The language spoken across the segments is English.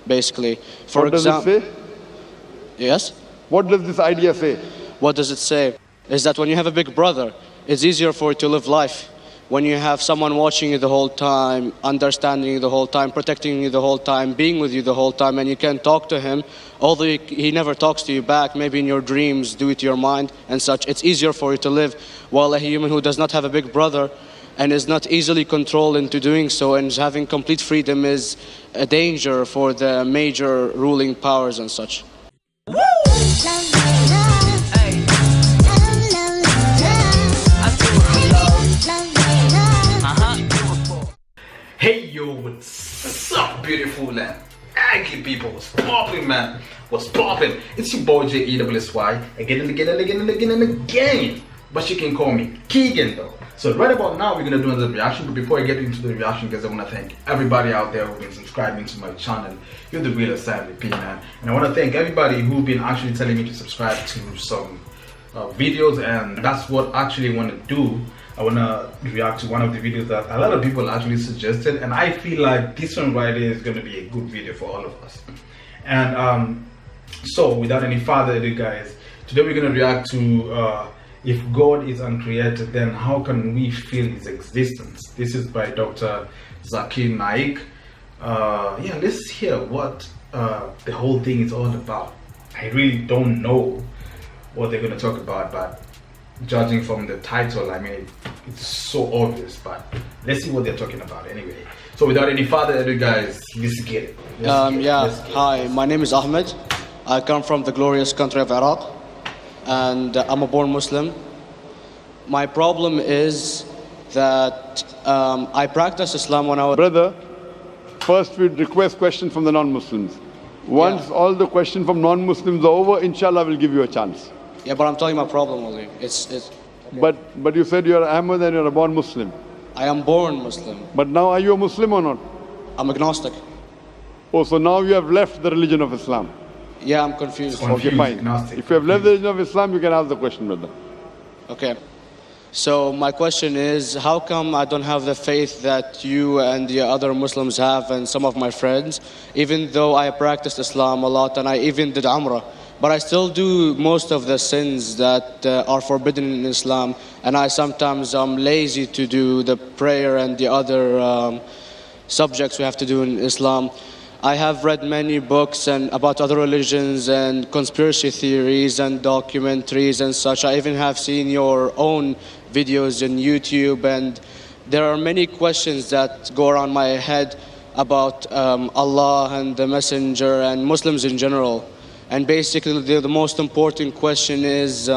basically. What does it say? Yes? What does this idea say? What does it say? Is that when you have a big brother, it's easier for you to live life. When you have someone watching you the whole time, understanding you the whole time, protecting you the whole time, being with you the whole time, and you can talk to him, although he never talks to you back, maybe in your dreams, do it to your mind and such, it's easier for you to live. While a human who does not have a big brother and is not easily controlled into doing so and is having complete freedom is a danger for the major ruling powers and such. Hey yo, what's up beautiful and ugly people? What's poppin', man? What's poppin'? It's your boy JESSY again and again and again and again and again. But you can call me Kigen though. So right about now we're gonna do another reaction, but before I get into the reaction, guys, I wanna thank everybody out there who's been subscribing to my channel. You're the real MVP, man. And I wanna thank everybody who's been actually telling me to subscribe to some videos, and that's what I actually wanna do. I want to react to one of the videos that a lot of people actually suggested, and I feel like this one right here is going to be a good video for all of us. And so without any further ado, guys, today we're going to react to if God is uncreated, then how can we feel his existence? This is by Dr. Zakir Naik. Yeah, let's hear what the whole thing is all about. I really don't know what they're going to talk about, but judging from the title, I mean, it's so obvious, but let's see what they're talking about anyway. So without any further ado, guys, let's get it. Hi, my name is Ahmed. I come from the glorious country of Iraq, and I'm a born Muslim. My problem is that I practiced Islam when I was... Brother, first we'd request questions from the non-Muslims. Once all the questions from non-Muslims are over, inshallah, we'll give you a chance. Yeah, but I'm telling my problem only. Okay. But you said you're Ahmed and you're a born Muslim. I am born Muslim. But now are you a Muslim or not? I'm agnostic. Oh, so now you have left the religion of Islam. Yeah, I'm confused. Okay, fine. Agnostic. If you have left the religion of Islam, you can ask the question, brother. Okay. So my question is, how come I don't have the faith that you and the other Muslims have and some of my friends, even though I practiced Islam a lot and I even did Umrah? But I still do most of the sins that are forbidden in Islam, and I sometimes am lazy to do the prayer and the other subjects we have to do in Islam. I have read many books and about other religions and conspiracy theories and documentaries and such. I even have seen your own videos on YouTube, and there are many questions that go around my head about Allah and the Messenger and Muslims in general. And basically the most important question is,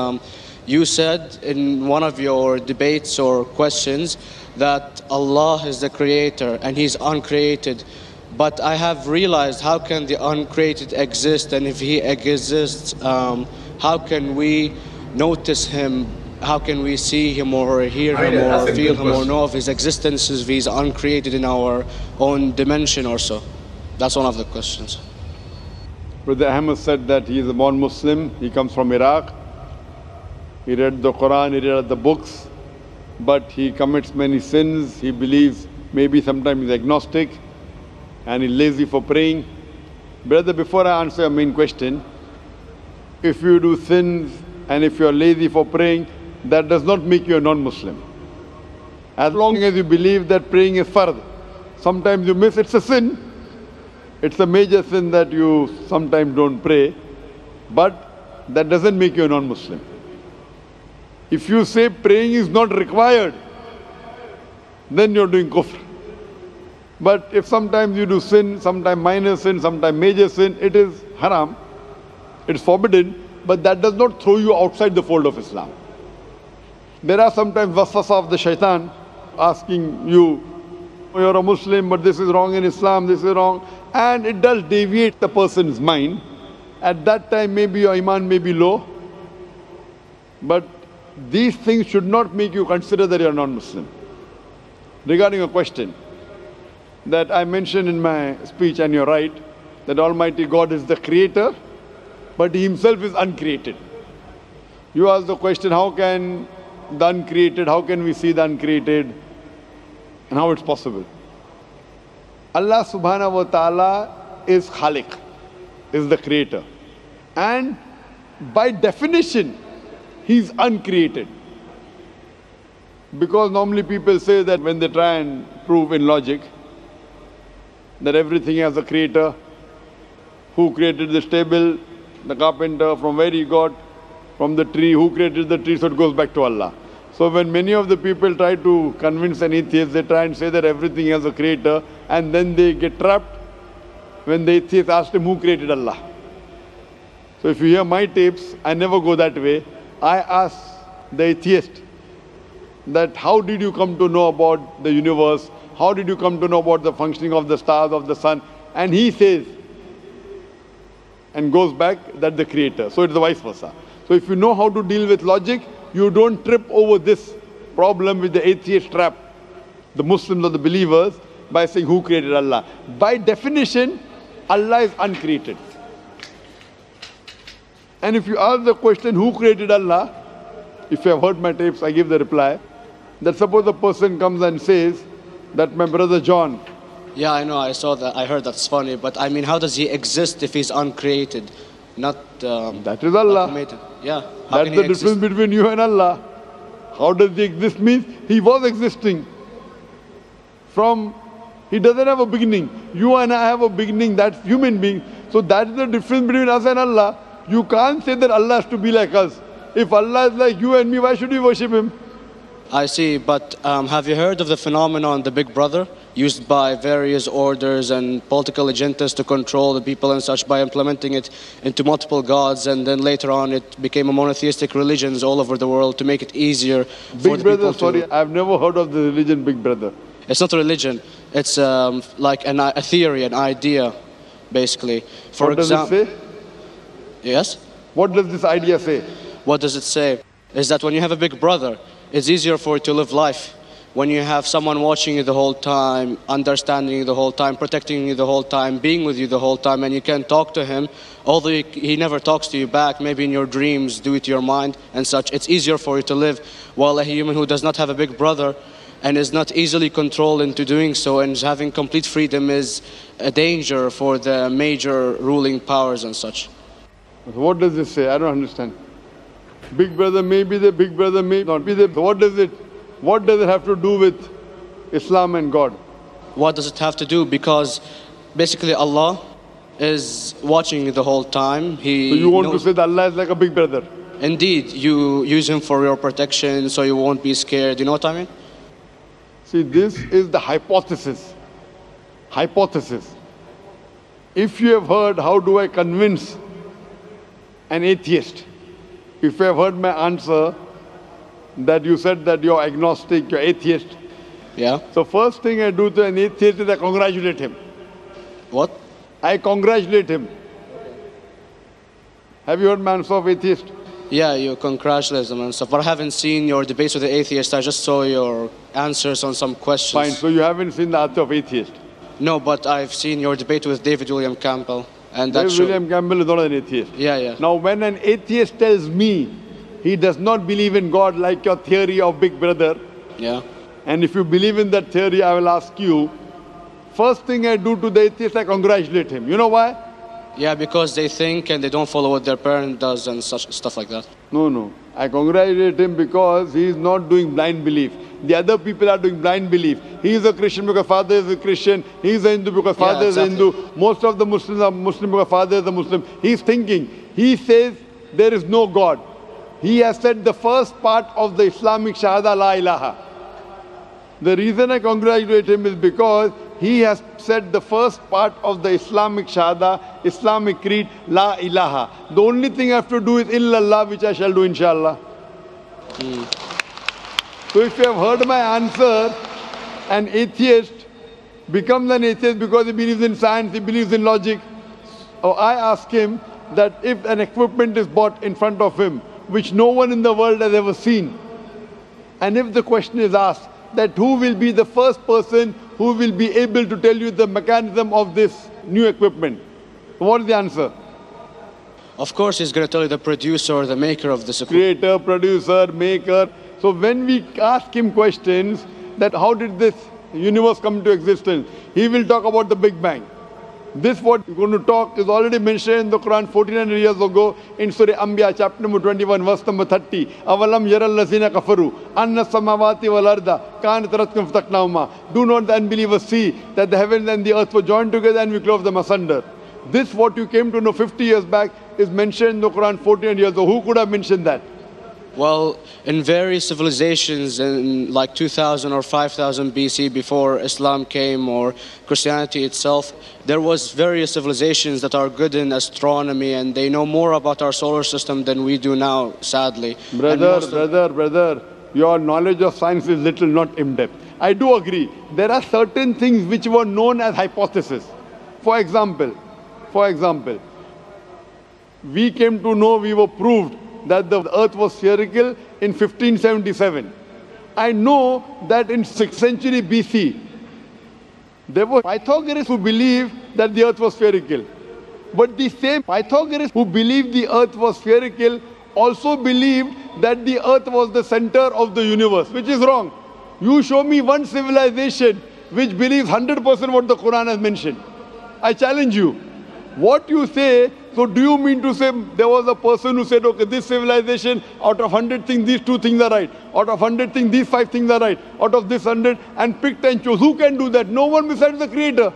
you said in one of your debates or questions that Allah is the creator and he's uncreated. But I have realized, how can the uncreated exist? And if he exists, how can we notice him? How can we see him or hear him or feel him or know of his existence if he's uncreated in our own dimension or so? That's one of the questions. Brother Ahmed said that he is a born Muslim. He comes from Iraq. He read the Quran, he read the books, but he commits many sins. He believes maybe sometimes he's agnostic and he's lazy for praying. Brother, before I answer your main question, if you do sins and if you're lazy for praying, that does not make you a non-Muslim. As long as you believe that praying is fard, sometimes you miss, it's a sin. It's a major sin that you sometimes don't pray, but that doesn't make you a non-Muslim. If you say praying is not required, then you're doing kufr. But if sometimes you do sin, sometimes minor sin, sometimes major sin, it is haram, it's forbidden, but that does not throw you outside the fold of Islam. There are sometimes waswasa of the shaitan asking you, you're a Muslim, but this is wrong in Islam, this is wrong. And it does deviate the person's mind. At that time, maybe your iman may be low. But these things should not make you consider that you're non-Muslim. Regarding a question that I mentioned in my speech, and you're right, that Almighty God is the creator, but He Himself is uncreated. You ask the question, how can the uncreated, how can we see the uncreated, and how it's possible? Allah subhanahu wa ta'ala is Khaliq, is the creator. And by definition, he's uncreated. Because normally people say that when they try and prove in logic that everything has a creator, who created this table, the carpenter, from where he got, from the tree, who created the tree, so it goes back to Allah. So when many of the people try to convince an atheist, they try and say that everything has a creator, and then they get trapped when the atheist asks him who created Allah. So if you hear my tapes, I never go that way. I ask the atheist that how did you come to know about the universe? How did you come to know about the functioning of the stars, of the sun? And he says, and goes back, that the creator. So it's the vice versa. So if you know how to deal with logic, you don't trip over this problem with the atheist trap, the Muslims or the believers, by saying who created Allah. By definition, Allah is uncreated. And if you ask the question, who created Allah? If you have heard my tapes, I give the reply, that suppose a person comes and says that my brother John. Yeah, I know, I saw that, I heard that's funny, but I mean, how does he exist if he's uncreated? Not that is Allah. automated. Yeah. That's the difference between you and Allah. How does he exist? Means he was existing. He doesn't have a beginning. You and I have a beginning, that's human being. So that's the difference between us and Allah. You can't say that Allah has to be like us. If Allah is like you and me, why should we worship him? I see, but have you heard of the phenomenon, the Big Brother, used by various orders and political agendas to control the people and such by implementing it into multiple gods, and then later on it became a monotheistic religions all over the world to make it easier for Big the Brother, people to... sorry, I've never heard of the religion Big Brother. It's not a religion, it's like a theory, an idea, basically. For what does it say? Yes? What does this idea say? What does it say? Is that when you have a big brother, it's easier for you to live life. When you have someone watching you the whole time, understanding you the whole time, protecting you the whole time, being with you the whole time, and you can talk to him, although he never talks to you back, maybe in your dreams, do it to your mind and such, it's easier for you to live. While a human who does not have a big brother and is not easily controlled into doing so and is having complete freedom is a danger for the major ruling powers and such. What does this say? I don't understand. Big brother may be there, big brother may not be there. What does it have to do with Islam and God? What does it have to do? Because basically Allah is watching you the whole time. So you want to say that Allah is like a big brother? Indeed, you use him for your protection so you won't be scared. You know what I mean? See, this is the hypothesis. Hypothesis. If you have heard, how do I convince an atheist? If you have heard my answer, that you said that you're agnostic, you're atheist. Yeah. So first thing I do to an atheist is I congratulate him. What? I congratulate him. Have you heard my answer of atheist? Yeah, you congratulate them and stuff. But I haven't seen your debates with the atheist. I just saw your answers on some questions. Fine, so you haven't seen the answer of atheist? No, but I've seen your debate with David William Campbell. And David William Campbell is not an atheist. Yeah. Now when an atheist tells me he does not believe in God like your theory of Big Brother, yeah, and if you believe in that theory, I will ask you, first thing I do to the atheist, I congratulate him. You know why? Yeah, because they think and they don't follow what their parent does and such stuff like that. No. I congratulate him because he is not doing blind belief. The other people are doing blind belief. He is a Christian because father is a Christian. He is a Hindu because father is a Hindu. Most of the Muslims are Muslim because father is a Muslim. He is thinking. He says there is no God. He has said the first part of the Islamic Shahada, La ilaha. The reason I congratulate him is because he has said the first part of the Islamic Shahada, Islamic Creed, La ilaha. The only thing I have to do is illallah, which I shall do inshallah. So if you have heard my answer, an atheist becomes an atheist because he believes in science, he believes in logic. Or I ask him that if an equipment is bought in front of him, which no one in the world has ever seen, and if the question is asked that who will be the first person who will be able to tell you the mechanism of this new equipment, what is the answer? Of course, he's going to tell you the producer or the maker of this equipment. Creator, producer, maker. So when we ask him questions that how did this universe come into existence, he will talk about the Big Bang. This what we're going to talk is already mentioned in the Quran 1400 years ago in Surah Anbiya chapter number 21 verse number 30. Avalam yaral lazina kafaru anna samawati wal arda kanat ratkum fataqnahuma. Do not the unbelievers see that the heavens and the earth were joined together and we clove them asunder. This what you came to know 50 years back is mentioned in the Quran 1400 years ago. Who could have mentioned that? Well, in various civilizations in like 2000 or 5000 BC before Islam came or Christianity itself, there was various civilizations that are good in astronomy and they know more about our solar system than we do now, sadly. Brother, your knowledge of science is little, not in-depth. I do agree. There are certain things which were known as hypotheses. For example, we came to know, we were proved that the earth was spherical in 1577. I know that in 6th century BC, there were Pythagoras who believed that the earth was spherical. But the same Pythagoras who believed the earth was spherical also believed that the earth was the center of the universe, which is wrong. You show me one civilization which believes 100% what the Quran has mentioned. I challenge you. What you say, so do you mean to say there was a person who said, okay, this civilization, out of 100 things, these 2 things are right. Out of 100 things, these 5 things are right. Out of this 100, and picked and chose. Who can do that? No one besides the Creator.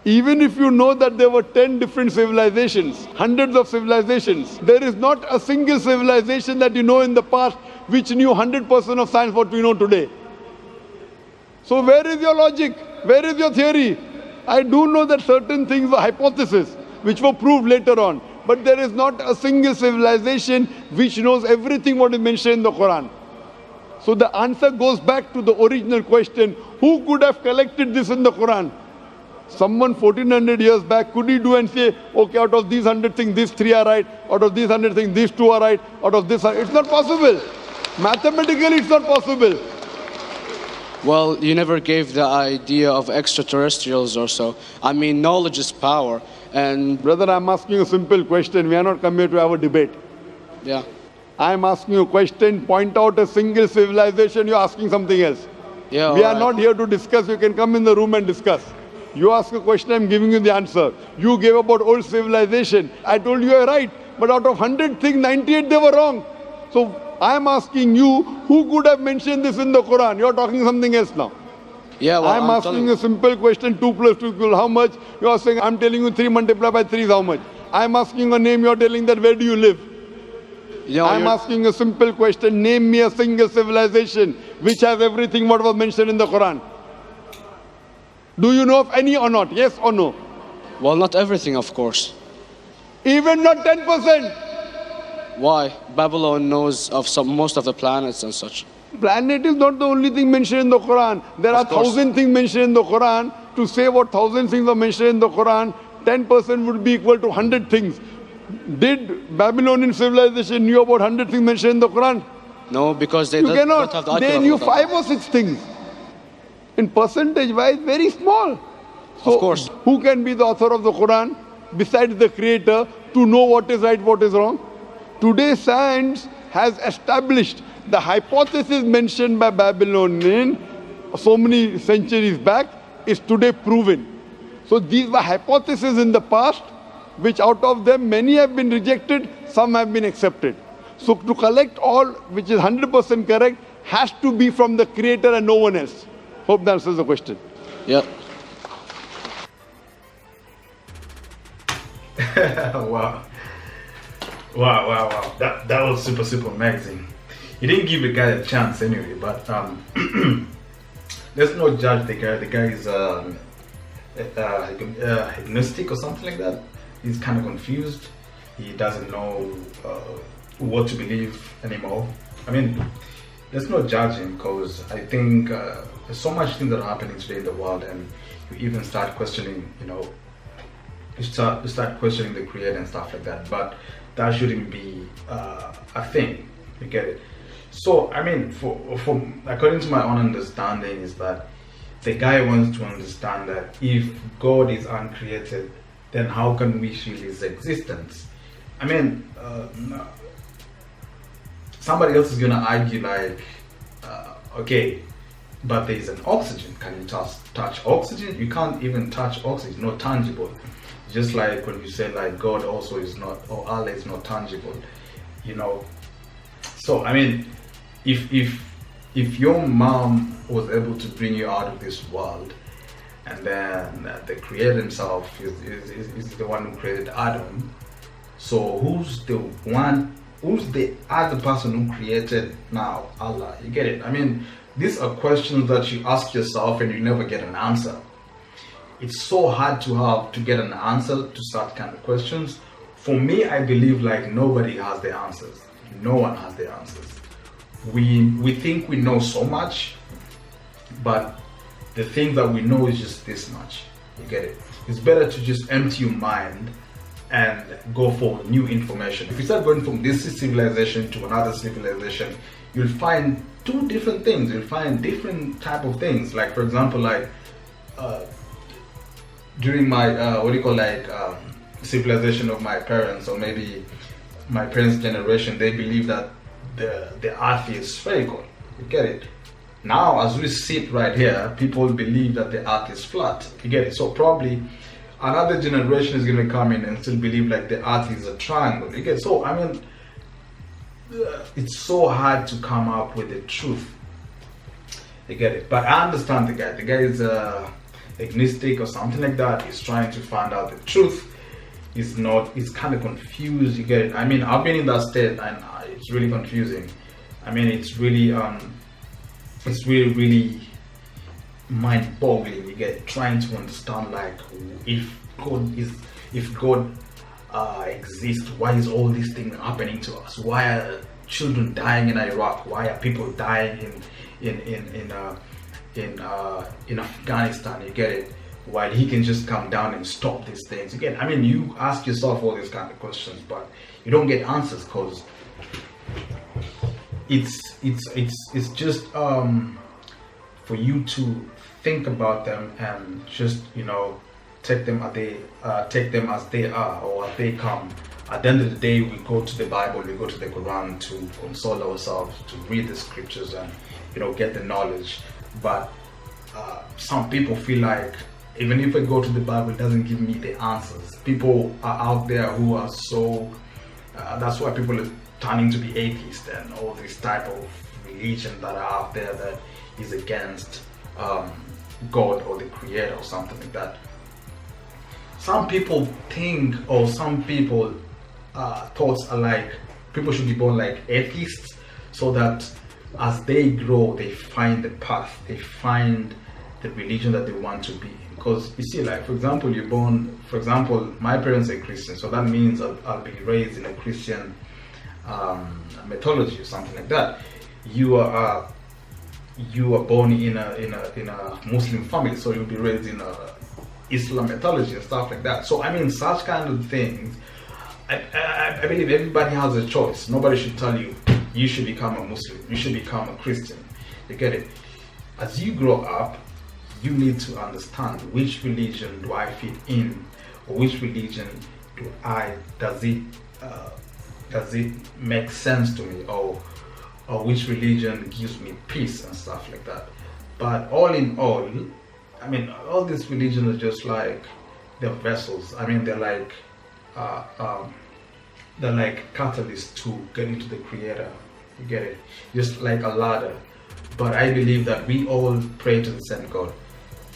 Even if you know that there were 10 different civilizations, hundreds of civilizations, there is not a single civilization that you know in the past which knew 100% of science what we know today. So where is your logic? Where is your theory? I do know that certain things were hypotheses which were proved later on. But there is not a single civilization which knows everything what is mentioned in the Quran. So the answer goes back to the original question, who could have collected this in the Quran? Someone 1400 years back, could he do and say, okay, out of these 100 things, these 3 are right. Out of these 100 things, these 2 are right. Out of this, it's not possible. Mathematically, it's not possible. Well, you never gave the idea of extraterrestrials or so. I mean, knowledge is power. And brother, I'm asking you a simple question. We are not come here to have a debate. Yeah. I'm asking you a question. Point out a single civilization. You're asking something else. Yeah. We are not here to discuss. You can come in the room and discuss. You ask a question, I'm giving you the answer. You gave about old civilization. I told you you're right. But out of 100 things, 98 they were wrong. So I'm asking you, who could have mentioned this in the Quran? You're talking something else now. Yeah, well, I'm asking a simple question, 2 plus 2 equals how much? You're saying, I'm telling you 3 multiplied by 3 is how much? I'm asking a name, you're telling that where do you live? I'm asking a simple question, name me a single civilization which has everything what was mentioned in the Quran. Do you know of any or not? Yes or no? Well, not everything, of course. Even not 10%? Why? Babylon knows of most of the planets and such. Planet is not the only thing mentioned in the Quran. There are 1,000 things mentioned in the Quran. To say what 1,000 things are mentioned in the Quran, 10% would be equal to 100 things. Did Babylonian civilization knew about 100 things mentioned in the Quran? No, because they don't have the They knew 5 or 6 things. In percentage wise, very small. So, of course. Who can be the author of the Quran besides the Creator to know what is right, what is wrong? Today science has established the hypothesis mentioned by Babylonian so many centuries back is today proven. So these were hypotheses in the past, which out of them many have been rejected, some have been accepted. So to collect all which is 100% correct has to be from the Creator and no one else. Hope that answers the question. Yeah. Wow. That was super amazing. He didn't give the guy a chance anyway, but let's not judge the guy. The guy is agnostic or something like that. He's kind of confused. He doesn't know what to believe anymore. I mean, let's not judge him, because I think there's so much things that are happening today in the world, and you even start questioning, you start questioning the Creator and stuff like that. But that shouldn't be a thing. You get it? So I mean, for according to my own understanding, is that the guy wants to understand that if God is uncreated, then how can we feel His existence? I mean, somebody else is gonna argue like, okay, but there is an oxygen. Can you touch oxygen? You can't even touch oxygen. It's not tangible. Just like when you say like God also is not, or Allah is not tangible, you know. So I mean, if your mom was able to bring you out of this world, and then the Creator Himself is the one who created Adam, so who's the other person who created now? Allah. You get it? I mean, these are questions that you ask yourself and you never get an answer. It's so hard to get an answer to such kind of questions. For me, I believe like nobody has the answers. No one has the answers. We think we know so much, but the thing that we know is just this much. You get it? It's better to just empty your mind and go for new information. If you start going from this civilization to another civilization, you'll find two different things. You'll find different type of things. Like for example, like during my civilization of my parents, or maybe my parents' generation, they believe that the earth is spherical. You get it? Now, as we sit right here, people believe that the earth is flat. You get it? So probably another generation is going to come in and still believe like the earth is a triangle. You get it? So I mean, it's so hard to come up with the truth. You get it? But I understand the guy. The guy is agnostic or something like that. He's trying to find out the truth. He's kind of confused. You get it? I mean, I've been in that state and it's really confusing. I mean, it's really mind-boggling. You get trying to understand like if God exists, why is all these things happening to us? Why are children dying in Iraq? Why are people dying in Afghanistan? You get it? While he can just come down and stop these things. Again, I mean, you ask yourself all these kind of questions, but you don't get answers because it's just for you to think about them and just, you know, take them as they are or as they come. At the end of the day, we go to the Bible, we go to the Quran to console ourselves, to read the scriptures and, you know, get the knowledge. But some people feel like even if I go to the Bible, it doesn't give me the answers. People are out there who are so, that's why people are turning to be atheists and all this type of religion that are out there that is against God or the Creator or something like that. Some people think, or some people thoughts are like, people should be born like atheists so that as they grow, they find the path, they find the religion that they want to be in. Because you see, like for example, you're born, for example, my parents are Christian, so that means I'll be raised in a Christian mythology or something like that. You are born in a Muslim family, so you'll be raised in a Islam mythology and stuff like that. So I mean, such kind of things, I believe everybody has a choice. Nobody should tell you you should become a Muslim, you should become a Christian. You get it? As you grow up, you need to understand which religion do I fit in, or which religion does it make sense to me, or which religion gives me peace and stuff like that. But all in all, I mean, all these religions are just like, they're vessels. I mean, they're like catalysts to get into the Creator. You get it? Just like a ladder. But I believe that we all pray to the same God.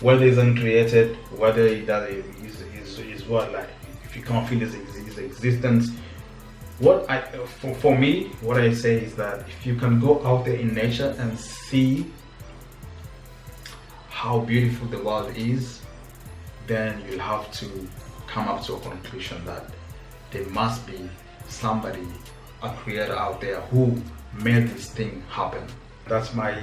Whether he's uncreated, whether he does is what, like, if you can't feel his existence. For me, what I say is that if you can go out there in nature and see how beautiful the world is, then you'll have to come up to a conclusion that there must be somebody, a creator out there who made this thing happen. That's my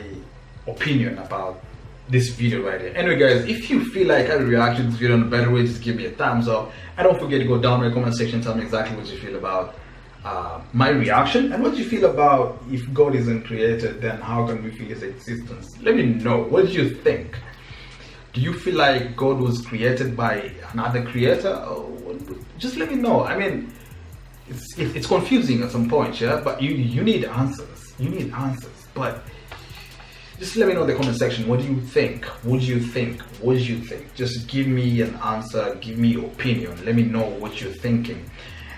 opinion about this video right here. Anyway guys, if you feel like I react to this video in a better way, just give me a thumbs up, and don't forget to go down in the comment section, tell me exactly what you feel about my reaction, and what you feel about if God isn't created, then how can we feel his existence? Let me know. What do you think? Do you feel like God was created by another creator? Or just let me know. I mean, it's confusing at some point, yeah, but you need answers. You need answers, but Just let me know in the comment section, what do you think? What do you think? What do you think? Just give me an answer, give me your opinion. Let me know what you're thinking.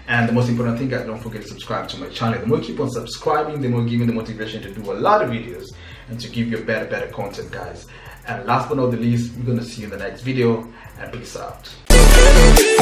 And the most important thing, guys, don't forget to subscribe to my channel. The more you keep on subscribing, the more you give me the motivation to do a lot of videos and to give you better content, guys. And last but not the least, we're gonna see you in the next video, and peace out.